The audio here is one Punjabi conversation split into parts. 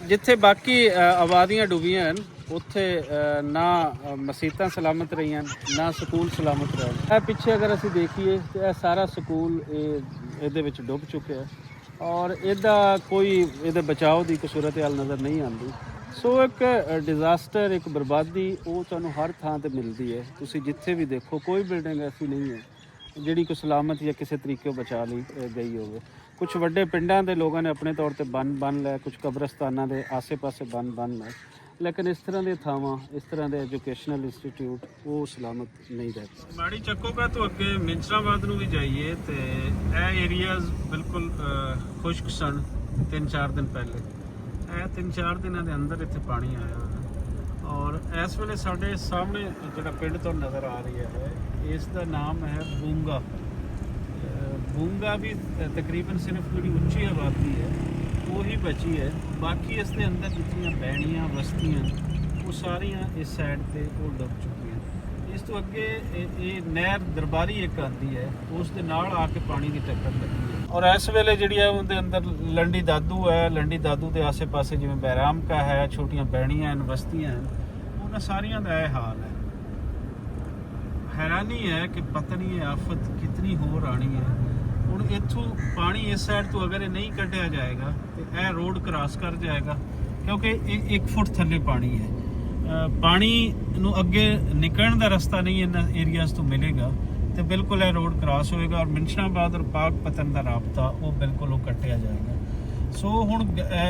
ਜਿੱਥੇ ਬਾਕੀ ਆਬਾਦੀਆਂ ਡੁੱਬੀਆਂ ਹਨ ਉੱਥੇ ਨਾ ਮਸੀਤਾਂ ਸਲਾਮਤ ਰਹੀਆਂ ਨਾ ਸਕੂਲ ਸਲਾਮਤ ਰਹੇ। ਇਹ ਪਿੱਛੇ ਅਗਰ ਅਸੀਂ ਦੇਖੀਏ ਤਾਂ ਇਹ ਸਾਰਾ ਸਕੂਲ ਇਹਦੇ ਵਿੱਚ ਡੁੱਬ ਚੁੱਕਿਆ ਔਰ ਇਹਦਾ ਕੋਈ ਇਹਦੇ ਬਚਾਓ ਦੀ ਕੋਈ ਸੂਰਤ ਹਾਲ ਨਜ਼ਰ ਨਹੀਂ ਆਉਂਦੀ। ਸੋ ਇੱਕ ਡਿਜ਼ਾਸਟਰ, ਇੱਕ ਬਰਬਾਦੀ ਉਹ ਤੁਹਾਨੂੰ ਹਰ ਥਾਂ ਤੇ ਮਿਲਦੀ ਹੈ। ਤੁਸੀਂ ਜਿੱਥੇ ਵੀ ਦੇਖੋ ਕੋਈ ਬਿਲਡਿੰਗ ਐਸੀ ਨਹੀਂ ਹੈ ਜਿਹੜੀ ਕੋਈ ਸਲਾਮਤ ਜਾਂ ਕਿਸੇ ਤਰੀਕੇ ਬਚਾ ਲਈ ਗਈ ਹੋਵੇ। ਕੁਝ ਵੱਡੇ ਪਿੰਡਾਂ ਦੇ ਲੋਕਾਂ ਨੇ ਆਪਣੇ ਤੌਰ ਤੇ ਬੰਨ ਲਏ, ਕੁਝ ਕਬਰਸਤਾਨਾਂ ਦੇ ਆਸੇ-ਪਾਸੇ ਬੰਨ ਲਏ, ਲੇਕਿਨ ਇਸ ਤਰ੍ਹਾਂ ਦੀਆਂ ਥਾਵਾਂ, ਇਸ ਤਰ੍ਹਾਂ ਦੇ ਐਜੂਕੇਸ਼ਨਲ ਇੰਸਟੀਚਿਊਟ ਉਹ ਸਲਾਮਤ ਨਹੀਂ ਰਹਿ। ਮਾੜੀ ਚੱਕੋਗਾ ਤੋਂ ਅੱਗੇ ਮਿੰਚਰਾਬਾਦ ਨੂੰ ਵੀ ਜਾਈਏ ਤੇ ਇਹ ਏਰੀਆਜ਼ ਬਿਲਕੁਲ ਖੁਸ਼ਕ ਸਨ 3-4 ਦਿਨ ਪਹਿਲੇ। ਇਹ 3-4 ਦਿਨਾਂ ਦੇ ਅੰਦਰ ਇੱਥੇ ਪਾਣੀ ਆਇਆ ਔਰ ਇਸ ਵੇਲੇ ਸਾਡੇ ਸਾਹਮਣੇ ਜਿਹੜਾ ਪਿੰਡ ਤੋਂ ਨਜ਼ਰ ਆ ਰਹੀ ਹੈ ਇਸ ਦਾ ਨਾਮ ਹੈ ਬੂੰਗਾ। ਬੂੰਗਾ ਵੀ ਤਕਰੀਬਨ ਸਿਰਫ ਜਿਹੜੀ ਉੱਚੀ ਆਬਾਦੀ ਹੈ ਉਹੀ ਬਚੀ ਹੈ। ਬਾਕੀ ਇਸ ਦੇ ਅੰਦਰ ਜਿੱਥੀਆਂ ਬੈਣੀਆਂ ਬਸਤੀਆਂ ਉਹ ਸਾਰੀਆਂ ਇਸ ਸਾਈਡ ਤੇ ਉਹ ਡੁੱਬ ਚੁੱਕੀਆਂ। ਇਸ ਤੋਂ ਅੱਗੇ ਇਹ ਨਹਿਰ ਦਰਬਾਰੀ ਇੱਕ ਆਉਂਦੀ ਹੈ, ਉਸ ਦੇ ਨਾਲ ਆ ਕੇ ਪਾਣੀ ਦੀ ਟੱਕਰ ਲੱਗੀ ਹੈ ਔਰ ਇਸ ਵੇਲੇ ਜਿਹੜੀ ਹੈ ਉਹਦੇ ਅੰਦਰ ਲੰਡੀ ਦਾਦੂ ਹੈ। ਲੰਡੀ ਦਾਦੂ ਦੇ ਆਸੇ-ਪਾਸੇ ਜਿਵੇਂ ਬੈਰਾਮ ਕਾ ਹੈ, ਛੋਟੀਆਂ ਬੈਣੀਆਂ ਹਨ, ਬਸਤੀਆਂ ਹਨ, ਉਹਨਾਂ ਸਾਰੀਆਂ ਦਾ ਇਹ ਹਾਲ ਹੈ। ਹੈਰਾਨੀ ਹੈ ਕਿ ਪਤਾ ਨਹੀਂ ਇਹ ਆਫਤ ਕਿਤਨੀ ਹੋਰ ਆਣੀ ਹੈ। ਹੁਣ ਇੱਥੋਂ ਪਾਣੀ ਇਸ ਸਾਈਡ ਤੋਂ ਅਗਰ ਇਹ ਨਹੀਂ ਕੱਢਿਆ ਜਾਏਗਾ ਤੇ ਇਹ ਰੋਡ ਕ੍ਰਾਸ ਕਰ ਜਾਏਗਾ ਕਿਉਂਕਿ ਇਹ 1 ਫੁੱਟ ਥੱਲੇ ਪਾਣੀ ਹੈ। ਪਾਣੀ ਨੂੰ ਅੱਗੇ ਨਿਕਲਣ ਦਾ ਰਸਤਾ ਨਹੀਂ ਇਹਨਾਂ ਏਰੀਆਜ਼ ਤੋਂ ਮਿਲੇਗਾ ਤੇ ਬਿਲਕੁਲ ਇਹ ਰੋਡ ਕ੍ਰਾਸ ਹੋਏਗਾ ਔਰ ਮਿੰਸ਼ਨਾਬਾਦ ਔਰ ਪਾਕਪਤਨ ਦਾ ਰਾਬਤਾ ਉਹ ਬਿਲਕੁਲ ਉਹ ਕੱਟਿਆ ਜਾਏਗਾ। ਸੋ ਹੁਣ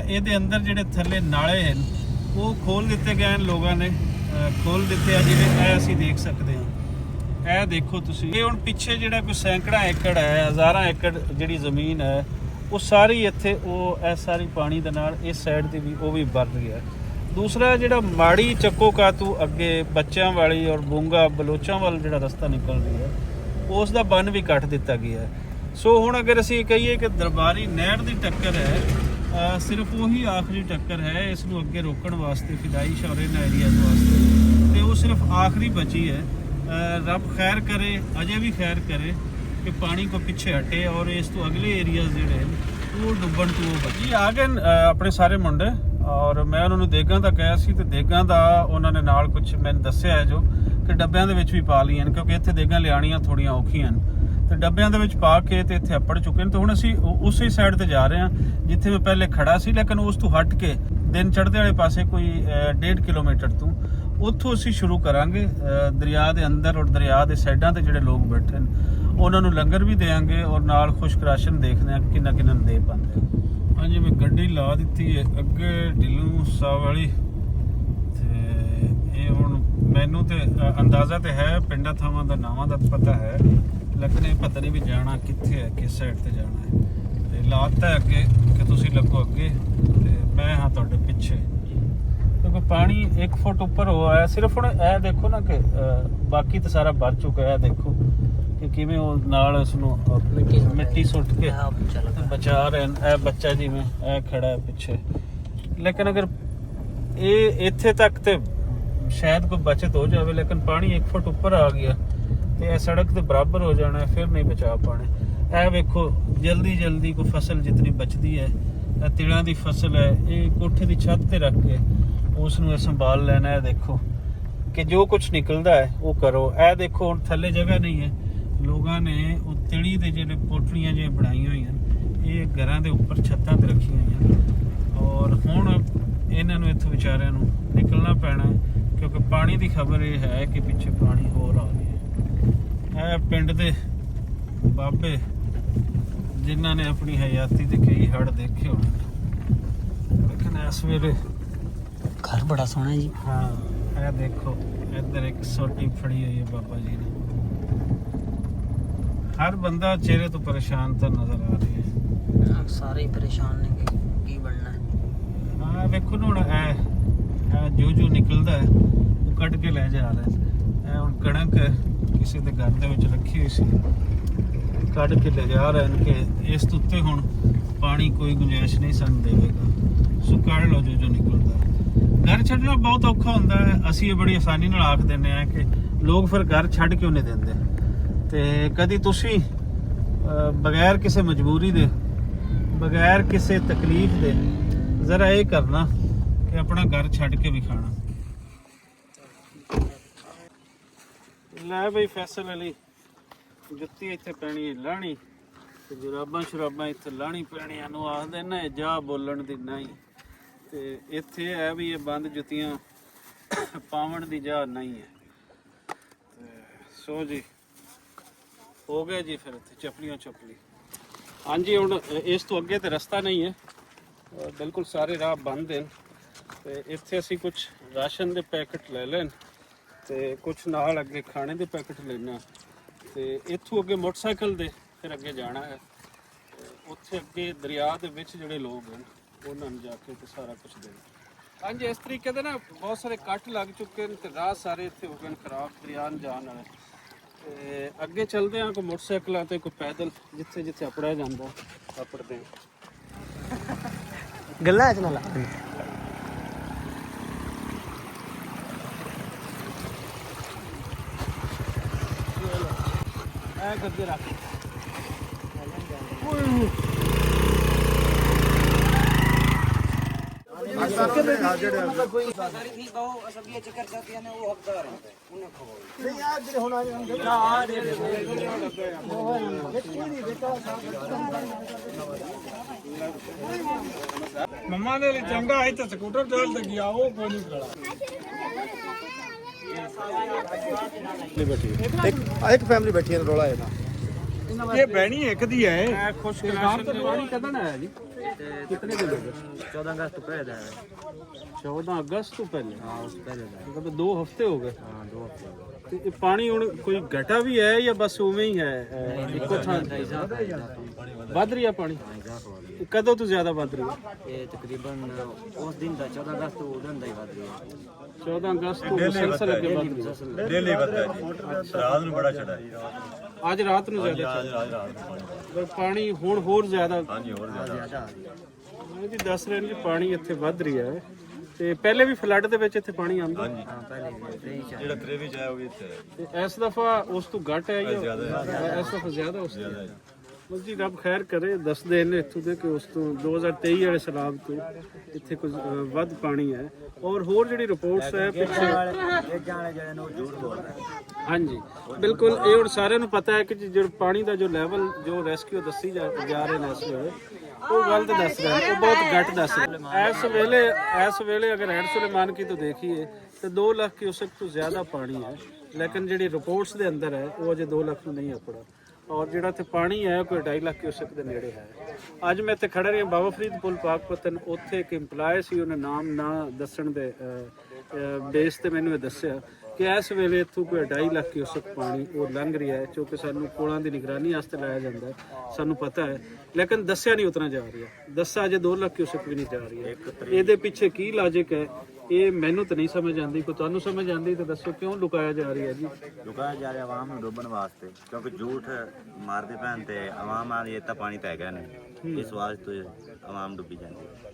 ਇਹਦੇ ਅੰਦਰ ਜਿਹੜੇ ਥੱਲੇ ਨਾਲੇ ਹਨ ਉਹ ਖੋਲ ਦਿੱਤੇ ਗਏ ਹਨ, ਲੋਕਾਂ ਨੇ ਖੋਲ ਦਿੱਤੇ ਆ, ਜਿਵੇਂ ਇਹ ਅਸੀਂ ਦੇਖ ਸਕਦੇ ਹਾਂ। ਇਹ ਦੇਖੋ ਤੁਸੀਂ, ਇਹ ਹੁਣ ਪਿੱਛੇ ਜਿਹੜਾ ਕੋਈ ਸੈਂਕੜਾ ਏਕੜ ਹੈ, ਹਜ਼ਾਰਾਂ ਏਕੜ ਜਿਹੜੀ ਜ਼ਮੀਨ ਹੈ ਉਹ ਸਾਰੀ ਇੱਥੇ ਉਹ ਇਹ ਸਾਰੀ ਪਾਣੀ ਦੇ ਨਾਲ ਇਸ ਸਾਈਡ ਤੇ ਵੀ ਉਹ ਵੀ ਭਰ ਗਿਆ। ਦੂਸਰਾ ਜਿਹੜਾ ਮਾੜੀ ਚੱਕੋ ਕਾਤੂ ਅੱਗੇ ਬੱਚਿਆਂ ਵਾਲੀ ਔਰ ਬੂੰਗਾ ਬਲੋਚਾਂ ਵੱਲ ਜਿਹੜਾ ਰਸਤਾ ਨਿਕਲ ਰਿਹਾ ਹੈ ਉਸ ਦਾ ਬੰਨ ਵੀ ਕੱਟ ਦਿੱਤਾ ਗਿਆ ਹੈ। ਸੋ ਹੁਣ ਅਗਰ ਅਸੀਂ ਕਹੀਏ ਕਿ ਦਰਬਾਰੀ ਨਹਿਰ ਦੀ ਟੱਕਰ ਹੈ, ਸਿਰਫ ਉਹੀ ਆਖਰੀ ਟੱਕਰ ਹੈ ਇਸ ਨੂੰ ਅੱਗੇ ਰੋਕਣ ਵਾਸਤੇ ਫਿਦਾਈ ਸ਼ੌਰਨ ਏਰੀਆਜ਼ ਵਾਸਤੇ, ਤੇ ਉਹ ਸਿਰਫ ਆਖਰੀ ਬਚੀ ਹੈ। ਰੱਬ ਖੈਰ करे, अजय भी खैर करे कि पानी को पीछे हटे और इस तो अगले एरियाज ਜਿਹੜੇ ਉਹ ਡੁੱਬਣ ਤੋਂ ਬਚੀ। ਆ ਗਏ ਆਪਣੇ ਸਾਰੇ ਮੁੰਡੇ ਔਰ ਮੈਂ ਉਹਨਾਂ ਨੂੰ ਦੇਗਾਂ ਦਾ ਕਿਹਾ ਸੀ ਤੇ ਦੇਗਾਂ ਦਾ ਉਹਨਾਂ ਨੇ ਨਾਲ ਕੁਝ ਮੈਨੂੰ ਦੱਸਿਆ ਹੈ ਜੋ ਕਿ ਡੱਬਿਆਂ ਦੇ ਵਿੱਚ ਵੀ ਪਾ ਲਈਆਂ ਨੇ ਕਿਉਂਕਿ ਇੱਥੇ ਦੇਗਾਂ ਲਿਆਣੀਆਂ ਥੋੜੀਆਂ ਔਖੀਆਂ ਨੇ ਤੇ ਡੱਬਿਆਂ ਦੇ ਵਿੱਚ ਪਾ ਕੇ ਤੇ ਇੱਥੇ ਅੱਪੜ ਚੁੱਕੇ ਨੇ। ਤੇ ਹੁਣ ਅਸੀਂ ਉਸੇ ਸਾਈਡ ਤੇ ਜਾ ਰਹੇ ਹਾਂ ਜਿੱਥੇ ਮੈਂ ਪਹਿਲੇ ਖੜਾ ਸੀ, ਲੇਕਿਨ ਉਸ ਤੋਂ ਹਟ ਕੇ ਦਿਨ ਚੜ੍ਹਦੇ ਵਾਲੇ ਪਾਸੇ ਕੋਈ 1.5 ਕਿਲੋਮੀਟਰ ਤੋਂ ਉੱਥੋਂ ਅਸੀਂ ਸ਼ੁਰੂ ਕਰਾਂਗੇ। ਦਰਿਆ ਦੇ ਅੰਦਰ ਔਰ ਦਰਿਆ ਦੇ ਸਾਈਡਾਂ ਤੇ ਜਿਹੜੇ ਲੋਕ ਬੈਠੇ ਨੇ ਉਹਨਾਂ ਨੂੰ ਲੰਗਰ ਵੀ ਦੇਵਾਂਗੇ ਔਰ ਨਾਲ ਖੁਸ਼ਕ ਰਾਸ਼ਨ ਦੇਖਦੇ ਹਾਂ ਕਿੰਨਾ ਕਿੰਨਾ ਦੇ ਪਾਉਂਦੇ। ਹਾਂਜੀ, ਮੈਂ ਗੱਡੀ ਲਾ ਦਿੱਤੀ ਹੈ ਅੱਗੇ ਢਿੱਲੂ ਸਾਹਿਬ ਵਾਲੀ ਤੇ ਇਹ ਹੁਣ ਮੈਨੂੰ ਤੇ ਅੰਦਾਜ਼ਾ ਤੇ ਹੈ, ਪਿੰਡਾਂ ਥਾਵਾਂ ਦਾ ਨਾਵਾਂ ਦਾ ਪਤਾ ਹੈ, ਲੇਕਿਨ ਇਹ ਪਤਾ ਨਹੀਂ ਵੀ ਜਾਣਾ ਕਿੱਥੇ ਹੈ, ਕਿਸ ਸਾਈਡ ਤੇ ਜਾਣਾ ਹੈ। ਤੇ ਲਾਤਾ ਅੱਗੇ ਕਿ ਤੁਸੀਂ ਲੱਗੋ ਅੱਗੇ ਤੇ ਮੈਂ ਹਾਂ ਤੁਹਾਡੇ ਪਿੱਛੇ ਕਿਉਂਕਿ ਪਾਣੀ 1 ਫੁੱਟ ਉੱਪਰ ਹੋ ਆਇਆ। ਸਿਰਫ ਹੁਣ ਇਹ ਦੇਖੋ ਨਾ ਕਿ ਬਾਕੀ ਤਾਂ ਸਾਰਾ ਭਰ ਚੁੱਕਾ ਹੈ। ਦੇਖੋ ਕਿ ਕਿਵੇਂ ਉਹ ਨਾਲ ਉਸ ਨੂੰ ਮਿੱਟੀ ਸੁੱਟ ਕੇ ਬਚਾ ਰਹੇ ਨੇ। ਇਹ ਬੱਚਾ ਜਿਵੇਂ ਇਹ ਖੜਾ ਹੈ ਪਿੱਛੇ, ਲੇਕਿਨ ਅਗਰ ਇਹ ਇੱਥੇ ਤੱਕ ਤੇ ਸ਼ਾਇਦ ਕੋਈ ਬਚਤ ਹੋ ਜਾਵੇ, ਲੇਕਿਨ ਪਾਣੀ 1 ਫੁੱਟ ਉੱਪਰ ਆ ਗਿਆ ਤੇ ਇਹ ਸੜਕ ਤੇ ਬਰਾਬਰ ਹੋ ਜਾਣਾ, ਫਿਰ ਨਹੀਂ ਬਚਾ ਪਾਣੇ। ਇਹ ਵੇਖੋ ਜਲਦੀ ਜਲਦੀ ਕੋਈ ਫਸਲ ਜਿਤਨੀ ਬਚਦੀ ਹੈ, ਇਹ ਤਿਲਾਂ ਦੀ ਫਸਲ ਹੈ, ਇਹ ਕੋਠੇ ਦੀ ਛੱਤ ਤੇ ਰੱਖ ਕੇ ਉਸ ਨੂੰ ਸੰਭਾਲ ਲੈਣਾ ਹੈ। ਦੇਖੋ ਕਿ ਜੋ ਕੁਝ ਨਿਕਲਦਾ ਹੈ ਉਹ ਕਰੋ। ਇਹ ਦੇਖੋ ਹੁਣ ਥੱਲੇ ਜਗ੍ਹਾ ਨਹੀਂ ਹੈ, ਲੋਕਾਂ ਨੇ ਉਹ ਤਿਲੀ ਦੇ ਜਿਹੜੇ ਪੋਟਲੀਆਂ ਜਿਹੀਆਂ ਬਣਾਈਆਂ ਹੋਈਆਂ ਇਹ ਘਰਾਂ ਦੇ ਉੱਪਰ ਛੱਤਾਂ ਤੇ ਰੱਖੀਆਂ ਹੋਈਆਂ ਔਰ ਹੁਣ ਇਹਨਾਂ ਨੂੰ ਇੱਥੋਂ ਵਿਚਾਰਿਆਂ ਨੂੰ ਨਿਕਲਣਾ ਪੈਣਾ ਕਿਉਂਕਿ ਪਾਣੀ ਦੀ ਖਬਰ ਇਹ ਹੈ ਕਿ ਪਿੱਛੇ ਪਾਣੀ ਹੋਰ ਆ ਗਿਆ। ਇਹ ਪਿੰਡ ਦੇ ਬਾਬੇ ਜਿਨ੍ਹਾਂ ਨੇ ਆਪਣੀ ਹਯਾਤੀ ਦੇ ਕਈ ਹੜ੍ਹ ਦੇਖੇ ਹੋਣੇ, ਲੇਕਿਨ ਇਸ ਵੇਲੇ घर बड़ा सोहना है जी। हाँ, ये देखो इधर एक सोटी फड़ी हुई है बाबा जी ने। हर बंदा चेहरे तो परेशान तो नजर आ रही है, सारे ही परेशान ने की बनना है। हाँ देखो ना जो जो निकलता है वो कट के ले जा रहा है। ਹੁਣ ਕਣਕ ਕਿਸੇ ਦੇ ਘਰ ਦੇ ਵਿੱਚ ਰੱਖੀ ਹੋਈ ਸੀ, ਕੱਢ ਕੇ ਲੈ ਜਾ ਰਹੇ ਨੇ ਕਿ ਇਸ ਉੱਤੇ ਹੁਣ ਪਾਣੀ ਕੋਈ ਗੁੰਜਾਇਸ਼ ਨਹੀਂ ਸਾਨੂੰ ਦੇਵੇਗਾ। ਸੋ ਕੱਢ ਲਓ ਜੋ ਜੋ ਨਿਕਲਦਾ। घर छड्डना बहुत औखा होंदा है। असीं ये बड़ी आसानी नाल आख दिंदे आ कि लोग फिर घर छड्ड क्यों नहीं दिंदे। ते कदी तुसीं बगैर किसी मजबूरी दे, बगैर किसी तकलीफ दे ज़रा ये करना ਕਿ ਆਪਣਾ ਘਰ ਛੱਡ ਕੇ ਵੀ ਖਾਣਾ। ਲੈ ਬਈ ਫੈਸਲ ਅਲੀ, ਜੁੱਤੀ ਇੱਥੇ ਪੈਣੀ ਹੈ ਲਾਣੀ, ਤੇ ਜੁਰਾਬਾਂ ਸ਼ਰਾਬਾਂ ਇੱਥੇ ਲਾਣੀ ਪੈਣੀਆਂ ਨੂੰ ਆਖਦੇ ਨੇ ਜਾ ਬੋਲਣ ਦੀ ਨਹੀਂ। ਤੇ ਇੱਥੇ ਹੈ ਵੀ ਇਹ ਬੰਦ ਜੁੱਤੀਆਂ ਪਾਵਣ ਦੀ ਜਾ ਨਹੀਂ ਹੈ। ਤੇ ਸੋ ਜੀ ਹੋ ਗਿਆ ਜੀ ਫਿਰ ਇੱਥੇ ਚਪਲੀਆਂ ਚਪਲੀ। ਹਾਂਜੀ ਹੁਣ ਇਸ ਤੋਂ ਅੱਗੇ ਤੇ ਰਸਤਾ ਨਹੀਂ ਹੈ, ਬਿਲਕੁਲ ਸਾਰੇ ਰਾਹ ਬੰਦ ਹਨ। ਤੇ ਇੱਥੇ ਅਸੀਂ ਕੁਝ ਰਾਸ਼ਨ ਦੇ ਪੈਕਟ ਲੈ ਲੈਣ ਤੇ ਕੁਝ ਨਾਲ ਅੱਗੇ ਖਾਣੇ ਦੇ ਪੈਕਟ ਲੈਣਾ, ਤੇ ਇੱਥੋਂ ਅੱਗੇ ਮੋਟਰਸਾਈਕਲ ਦੇ ਫਿਰ ਅੱਗੇ ਜਾਣਾ ਹੈ। ਉੱਥੇ ਅੱਗੇ ਦਰਿਆ ਦੇ ਵਿੱਚ ਜਿਹੜੇ ਲੋਕ ਹਨ ਉਹਨਾਂ ਨੂੰ ਜਾ ਕੇ ਤੇ ਸਾਰਾ ਕੁਝ ਦੇਣਾ। ਹਾਂਜੀ ਇਸ ਤਰੀਕੇ ਦੇ ਨਾ ਬਹੁਤ ਸਾਰੇ ਕੱਟ ਲੱਗ ਚੁੱਕੇ ਨੇ ਤੇ ਰਾਹ ਸਾਰੇ ਇੱਥੇ ਹੋ ਗਏ ਖਰਾਬ ਦਰਿਆ ਨੂੰ ਜਾਣ ਵਾਲੇ। ਤੇ ਅੱਗੇ ਚੱਲਦੇ ਹਾਂ ਕੋਈ ਮੋਟਰਸਾਈਕਲਾਂ ਤੇ ਕੋਈ ਪੈਦਲ, ਜਿੱਥੇ ਜਿੱਥੇ ਆਪੜਿਆ ਜਾਂਦਾ ਆਪੜਦੇ ਗੱਲਾਂ ਚ ਨਾ ਲਾ। ਐ ਕਰਦੇ ਰੱਖ ਮੰਮਾ ਦੇ ਲਈ ਚੰਗਾ ਹੈ ਤੇ ਸਕੂਟਰ ਚੱਲ ਤੇ ਗਿਆ ਉਹ ਕੋਈ ਨਹੀਂ ਖੜਾ। ਇੱਕ ਫੈਮਿਲੀ ਬੈਠੀ ਹੈ ਰੋਲਾ ਹੈ ਨਾ। ਇਹ ਬਹਿਣੀ ਇੱਕ ਦੀ ਹੈ। ਐ ਖੁਸ਼ਕ ਰਾਸ਼ਨ ਤੇ ਪਾਣੀ ਕਦੋਂ ਆਇਆ ਜੀ? ਕਿਤਨੇ ਦਿਨ ਹੋ ਗਏ? 14 ਅਗਸਤ ਤੋਂ ਪਹਿਲੇ ਦਾ ਹੈ। 14 ਅਗਸਤ ਤੋਂ ਪਹਿਲੇ? ਹਾਂ ਉਸ ਪਹਿਲੇ ਦਾ। ਮਤਲਬ 2 ਹਫ਼ਤੇ ਹੋ ਗਏ। ਹਾਂ 2 ਹਫ਼ਤੇ। ਤੇ ਇਹ ਪਾਣੀ ਹੁਣ ਕੋਈ ਘਟਾ ਵੀ ਹੈ ਜਾਂ ਬਸ ਉਵੇਂ ਹੀ ਹੈ? ਇੱਕੋ ਥਾਂ ਵੱਧ ਰਹੀ ਹੈ ਪਾਣੀ? ਇਹ ਕਦੋਂ ਤੋਂ ਜ਼ਿਆਦਾ ਵੱਧ ਰਹੀ ਹੈ? ਇਹ ਤਕਰੀਬਨ ਉਸ ਦਿਨ ਦਾ 14 ਅਗਸਤ ਤੋਂ ਉਦੋਂ ਦਾ ਹੀ ਵੱਧ ਰਿਹਾ। 14 ਅਗਸਤ ਤੋਂ ਮੁਸਲਸਲ ਅੱਗੇ ਵੱਧ ਰਹੀ ਹੈ। ਡੇਲੀ ਵੱਧਦਾ ਜੀ, ਰਾਤ ਨੂੰ ਬੜਾ ਚੜਾ ਜੀ। ਅੱਜ ਰਾਤ ਨੂੰ ਜ਼ਿਆਦਾ ਪਰ ਪਾਣੀ ਹੁਣ ਹੋਰ ਜ਼ਿਆਦਾ। ਹਾਂਜੀ ਹੋਰ ਜ਼ਿਆਦਾ ਜੀ ਦੱਸ ਰਹੇ ਨੇ ਕਿ ਪਾਣੀ ਇੱਥੇ ਵੱਧ ਰਿਹਾ ਹੈ। ਤੇ ਪਹਿਲੇ ਵੀ ਫਲੱਡ ਦੇ ਵਿੱਚ ਇੱਥੇ ਪਾਣੀ ਆਉਂਦਾ? ਹਾਂਜੀ ਹਾਂ ਪਹਿਲੇ ਵੀ ਜਿਹੜਾ ਤ੍ਰੇਵੀ ਚ ਆਇਆ ਉਹ ਵੀ ਇੱਥੇ ਹੈ। ਤੇ ਇਸ ਦਫਾ ਉਸ ਤੋਂ ਘੱਟ ਹੈ ਜਾਂ ਜ਼ਿਆਦਾ ਇਸ ਦਫਾ ਜ਼ਿਆਦਾ ਉਸ ਤੋਂ? ਜ਼ਿਆਦਾ ਜੀ। ਬਸ ਜੀ ਰੱਬ ਖੈਰ ਕਰੇ। ਦੱਸਦੇ ਨੇ ਇੱਥੋਂ ਦੇ ਕਿ ਉਸ ਤੋਂ 2023 ਵਾਲੇ ਸੈਲਾਬ ਤੋਂ ਇੱਥੇ ਕੁਝ ਵੱਧ ਪਾਣੀ ਹੈ। ਔਰ ਹੋਰ ਜਿਹੜੀ ਰਿਪੋਰਟਸ ਹੈ ਪਿੱਛੇ ਜਿਹੜੇ ਨੂੰ ਝੂਠ ਬੋਲਦਾ। ਹਾਂਜੀ ਬਿਲਕੁਲ ਇਹ ਹੁਣ ਸਾਰਿਆਂ ਨੂੰ ਪਤਾ ਹੈ ਕਿ ਜਿਹੜਾ ਪਾਣੀ ਦਾ ਜੋ ਲੈਵਲ ਜੋ ਰੈਸਕਿਊ ਦੱਸੀ ਜਾ ਰਹੇ ਨੇ ਇਸ ਵੇਲੇ ਉਹ ਗਲਤ ਦੱਸ ਰਹੇ ਨੇ, ਉਹ ਬਹੁਤ ਘੱਟ ਦੱਸ ਰਹੇ ਨੇ। ਇਸ ਵੇਲੇ ਅगर ਐਡ ਸੁਲੇਮਾਨ की तो देखिए तो 2 ਲੱਖ क्यूसेक ਤੋਂ ਜ਼ਿਆਦਾ ਪਾਣੀ ਹੈ, ਲੇਕਿਨ ਜਿਹੜੀ ਰਿਪੋਰਟਸ ਦੇ ਅੰਦਰ ਹੈ ਉਹ ਅਜੇ 2 ਲੱਖ ਨੂੰ ਨਹੀਂ ਆਪੜਾ। ਔਰ ਜਿਹੜਾ ਇੱਥੇ ਪਾਣੀ ਹੈ ਕੋਈ 2.5 ਲੱਖ क्यूसेक ਦੇ ਨੇੜੇ ਹੈ। ਅੱਜ ਮੈਂ ਇੱਥੇ ਖੜਾ ਰਿਹਾ ਬਾਬਾ ਫਰੀਦ ਪੁਲ ਪਾਕਪਤਨ, ਉੱਥੇ ਇੱਕ ਇੰਪਲਾਈ ਸੀ, ਉਹਨੇ ਨਾਮ ਨਾ ਦੱਸਣ ਦੇ ਬੇਸ ਤੇ ਮੈਨੂੰ ਇਹ ਦੱਸਿਆ ਕਿ ਇਸ ਵੇਲੇ ਇੱਥੋਂ ਕੋਈ 2.5 ਲੱਖ क्यूसेक ਪਾਣੀ ਉਹ ਲੰਘ ਰਿਹਾ ਹੈ, ਜੋ ਕਿ ਸਾਨੂੰ ਕੋਲਾਂ ਦੀ ਨਿਗਰਾਨੀ ਵਾਸਤੇ ਲਾਇਆ ਜਾਂਦਾ ਹੈ, ਸਾਨੂੰ ਪਤਾ ਹੈ, ਲੇਕਿਨ ਦੱਸਿਆ ਨਹੀਂ ਉਤਨਾ ਜਾ ਰਿਹਾ। ਦੱਸਿਆ ਅਜੇ 2 ਲੱਖ क्यूसेक ਵੀ ਨਹੀਂ ਜਾ ਰਹੀ ਹੈ। ਇਹਦੇ ਪਿੱਛੇ ਕੀ ਲਾਜਿਕ ਹੈ ਇਹ ਮੈਨੂੰ ਤਾਂ ਨਹੀਂ ਸਮਝ ਆਉਂਦੀ। ਕੋਈ ਤੁਹਾਨੂੰ ਸਮਝ ਆਉਂਦੀ ਤਾਂ ਦੱਸੋ ਕਿਉਂ ਲੁਕਾਇਆ ਜਾ ਰਿਹਾ ਜੀ? ਲੁਕਾਇਆ ਜਾ ਰਿਹਾ ਆਵਾਮ ਨੂੰ ਡੋਬਣ ਵਾਸਤੇ, ਕਿਉਂਕਿ ਝੂਠ ਮਾਰਦੇ ਪੈਣ ਤੇ ਆਵਾਮ ਵਾਲੀ ਇਹ ਤਾਂ ਪਾਣੀ ਤਾਂ ਹੈਗਾ ਨਹੀਂ, ਇਸ ਵਾਸਤੇ ਆਵਾਮ ਡੁੱਬੀ ਜਾਂਦੀ ਹੈ।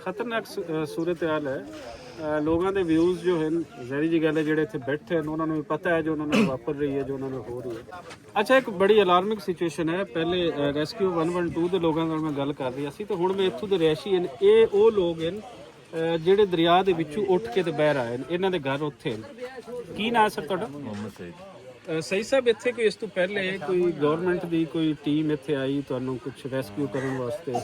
ਖਤਰਨਾਕ ਸੂਰਤ ਹਾਲ ਹੈ। ਲੋਕਾਂ ਦੇ ਵਿਊਜ਼ ਜੋ ਹਨ ਜ਼ਹਿਰੀ ਜੀ ਗੱਲ ਹੈ, ਜਿਹੜੇ ਇੱਥੇ ਬੈਠੇ ਹਨ ਉਹਨਾਂ ਨੂੰ ਵੀ ਪਤਾ ਹੈ ਜੋ ਉਹਨਾਂ ਨਾਲ ਵਾਪਰ ਰਹੀ ਹੈ, ਜੋ ਉਹਨਾਂ ਨਾਲ ਹੋ ਰਹੀ ਹੈ। ਅੱਛਾ ਇੱਕ ਬੜੀ ਅਲਾਰਮਿੰਗ ਸਿਚੁਏਸ਼ਨ ਹੈ। ਪਹਿਲੇ ਰੈਸਕਿਊ 112 ਦੇ ਲੋਕਾਂ ਨਾਲ ਮੈਂ ਗੱਲ ਕਰ ਰਿਹਾ ਸੀ ਤੇ ਹੁਣ ਮੈਂ ਇੱਥੋਂ ਦੇ ਰਿਹਾਇਸ਼ੀ ਹਨ, ਇਹ ਉਹ ਲੋਕ ਹਨ ਜਿਹੜੇ ਦਰਿਆ ਦੇ ਵਿੱਚੋਂ ਉੱਠ ਕੇ ਤੇ ਬਾਹਰ ਆਏ ਨੇ, ਇਹਨਾਂ ਦੇ ਘਰ ਉੱਥੇ ਨੇ। ਕੀ ਨਾਂ ਸਰ ਤੁਹਾਡਾ? ਮੁਹੰਮਦ ਸਈਦ। ਸਹੀ ਸਾਹਿਬ ਇੱਥੇ ਕੋਈ ਇਸ ਤੋਂ ਪਹਿਲੇ ਕੋਈ ਗਵਰਨਮੈਂਟ ਦੀ ਕੋਈ ਟੀਮ ਇੱਥੇ ਆਈ ਤੁਹਾਨੂੰ ਕੁਝ ਰੈਸਕਿਊ ਕਰਨ ਵਾਸਤੇ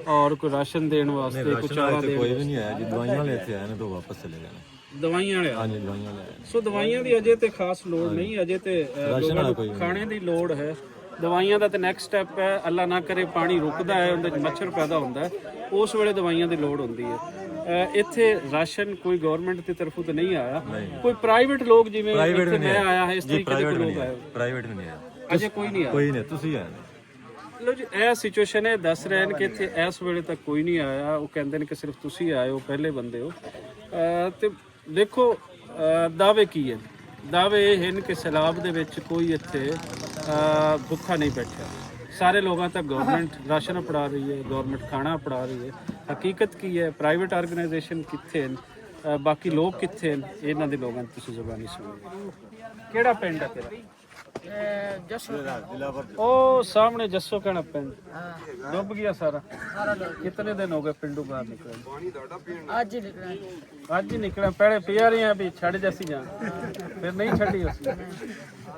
ਔਰ ਕੋਈ ਰਾਸ਼ਨ ਦੇਣ ਵਾਸਤੇ, ਕੁਝ ਚਾਰਾ ਦੇਣ? ਕੋਈ ਵੀ ਨਹੀਂ ਆਇਆ ਜੀ, ਦਵਾਈਆਂ ਵਾਲੇ ਇੱਥੇ ਆਏ ਨੇ ਤਾਂ ਵਾਪਸ ਚਲੇ ਗਏ ਨੇ। ਦਵਾਈਆਂ ਵਾਲੇ? ਹਾਂਜੀ ਦਵਾਈਆਂ ਵਾਲੇ। ਸੋ ਦਵਾਈਆਂ ਦੀ ਅਜੇ ਤੇ ਖਾਸ ਲੋੜ ਨਹੀਂ, ਅਜੇ ਤੇ ਲੋਕਾਂ ਨੂੰ ਖਾਣੇ ਦੀ ਲੋੜ ਹੈ। ਦਵਾਈਆਂ ਦਾ ਤੇ ਨੈਕਸਟ ਸਟੈਪ ਹੈ, ਅੱਲਾ ਨਾ ਕਰੇ ਪਾਣੀ ਰੁਕਦਾ ਹੈ, ਉਹਦੇ 'ਚ ਮੱਛਰ ਪੈਦਾ ਹੁੰਦਾ ਹੈ, ਉਸ ਵੇਲੇ ਦਵਾਈਆਂ ਦੀ ਲੋੜ ਹੁੰਦੀ ਹੈ। ਇੱਥੇ ਰਾਸ਼ਨ ਕੋਈ ਗਵਰਨਮੈਂਟ ਦੀ ਤਰਫੋਂ ਤਾਂ ਨਹੀਂ ਆਇਆ, ਕੋਈ ਪ੍ਰਾਈਵੇਟ ਲੋਕ ਜਿਵੇਂ ਇੱਥੇ ਮੈਂ ਆਇਆ ਹੈ ਇਸ ਤਰੀਕੇ ਦੇ ਲੋਕ ਆਏ? ਪ੍ਰਾਈਵੇਟ ਵੀ ਨਹੀਂ ਆਇਆ, ਅਜੇ ਕੋਈ ਨਹੀਂ ਆਇਆ? ਕੋਈ ਨਹੀਂ, ਤੁਸੀਂ ਆਏ। ਲੋ ਜੀ ਇਹ ਸਿਚੁਏਸ਼ਨ ਹੈ। ਦੱਸ ਰਹੇ ਨੇ ਕਿ ਇੱਥੇ ਇਸ ਵੇਲੇ ਤੱਕ ਕੋਈ ਨਹੀਂ ਆਇਆ। ਉਹ ਕਹਿੰਦੇ ਨੇ ਕਿ ਸਿਰਫ ਤੁਸੀਂ ਆਏ ਹੋ, ਪਹਿਲੇ ਬੰਦੇ ਹੋ। ਤੇ ਦੇਖੋ ਦਾਅਵੇ ਕੀ ਹਨ? ਦਾਅਵੇ ਇਹ ਹਨ ਕਿ ਸੈਲਾਬ ਦੇ ਵਿੱਚ ਕੋਈ ਇੱਥੇ ਭੁੱਖਾ ਨਹੀਂ ਬੈਠਾ। ਸਾਰੇ ਲੋਕਾਂ ਤੱਕ ਗਵਰਨਮੈਂਟ ਰਾਸ਼ਨ ਅਪੜਾ ਰਹੀ ਹੈ, ਗਵਰਨਮੈਂਟ ਖਾਣਾ ਅਪੜਾ ਰਹੀ ਹੈ। ਹਕੀਕਤ ਕੀ ਹੈ? ਪ੍ਰਾਈਵੇਟ ਆਰਗੇਨਾਈਜੇਸ਼ਨ ਕਿੱਥੇ ਹਨ, ਬਾਕੀ ਲੋਕ ਕਿੱਥੇ ਹਨ? ਇਹਨਾਂ ਦੇ ਲੋਕਾਂ ਦੀ ਤੁਸੀਂ ਜ਼ੁਬਾਨੀ ਸੁਣੋ। ਕਿਹੜਾ ਪਿੰਡ ਹੈ ਤੇਰਾ? जसो ਉਹ ਸਾਹਮਣੇ ਜੱਸੋ ਕਹਿਣਾ ਪਿੰਡ हाँ ਡੁੱਬ ਗਿਆ ਸਾਰਾ सारा लोग ਕਿਤਨੇ ਦਿਨ ਹੋ ਗਏ ਪਿੰਡੋਂ ਬਾਹਰ ਨਿਕਲੇ आज ही निकला ਅੱਜ ਹੀ ਨਿਕਲਿਆ ਪਹਿਲੇ ਪਿਆ ਰਹੇ ਆ ਵੀ ਛੱਡ ਜੱਸੀ ਜਾਣ ਫਿਰ ਨਹੀਂ ਛੱਡੀ ਉਸਨੇ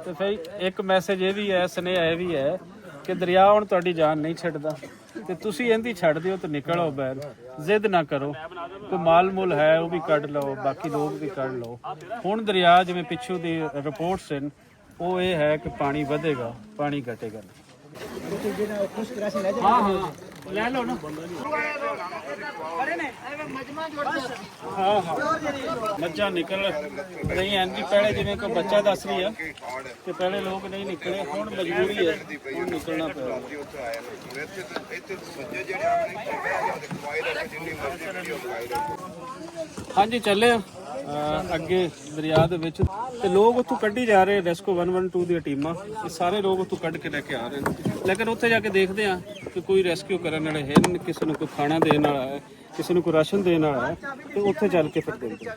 ਤੇ ਫਿਰ ਇੱਕ ਮੈਸੇਜ ਇਹ ਵੀ ਹੈ ਸੁਨੇਹਾ ਇਹ ਵੀ ਹੈ ਕਿ ਦਰਿਆ ਹੁਣ ਤੁਹਾਡੀ ਜਾਨ ਨਹੀਂ ਛੱਡਦਾ ਤੇ ਤੁਸੀਂ ਇਹਦੀ ਛੱਡ ਦਿਓ ਤੇ ਨਿਕਲੋ ਬਾਹਰ ਜ਼ਿੱਦ ਨਾ ਕਰੋ ਕੋਈ ਮਾਲ ਮੁੱਲ ਹੈ ਉਹ ਵੀ ਕੱਢ ਲਓ ਬਾਕੀ ਲੋਕ ਵੀ ਕੱਢ ਲਓ ਹੁਣ ਦਰਿਆ ਜਿਵੇਂ ਪਿੱਛੋਂ ਦੀ ਰਿਪੋਰਟਸ ਹਨ ਉਹ ਇਹ ਹੈ ਕਿ ਪਾਣੀ ਵਧੇਗਾ ਪਾਣੀ ਘਟੇਗਾ ਹਾਂ ਹਾਂ ਲੈ ਲਓ ਨਾ ਹਾਂ ਹਾਂ ਮੱਝਾਂ ਨਿਕਲ ਨਹੀਂ ਐਂ ਜੀ ਪਹਿਲੇ ਜਿਵੇਂ ਕੋਈ ਬੱਚਾ ਦੱਸ ਰਹੀ ਆ ਕਿ ਪਹਿਲੇ ਲੋਕ ਨਹੀਂ ਨਿਕਲੇ ਹੁਣ ਮਜਬੂਰੀ ਹੈ ਹੁਣ ਨਿਕਲਣਾ ਪਿਆ ਹਾਂਜੀ ਚੱਲੇ ਆ ਅੱਗੇ ਦਰਿਆ ਦੇ ਵਿੱਚ ਤੇ ਲੋਕ ਉੱਥੋਂ ਕੱਢੀ ਜਾ ਰਹੇ ਰੈਸਕੋ 112 ਦੀਆਂ ਟੀਮਾਂ ਇਹ ਸਾਰੇ ਲੋਕ ਉੱਥੋਂ ਕੱਢ ਕੇ ਲੈ ਕੇ ਆ ਰਹੇ ਨੇ ਲੇਕਿਨ ਉੱਥੇ ਜਾ ਕੇ ਦੇਖਦੇ ਆ ਕਿ ਕੋਈ ਰੈਸਕਿਊ ਕਰਨ ਵਾਲੇ ਹੈ ਨਹੀਂ ਕਿਸੇ ਨੂੰ ਕੋਈ ਖਾਣਾ ਦੇਣ ਵਾਲਾ ਹੈ ਕਿਸੇ ਨੂੰ ਕੋਈ ਰਾਸ਼ਨ ਦੇਣ ਵਾਲਾ ਹੈ ਤੇ ਉੱਥੇ ਚੱਲ ਕੇ ਫਿਰ ਦੇਖਦੇ ਆ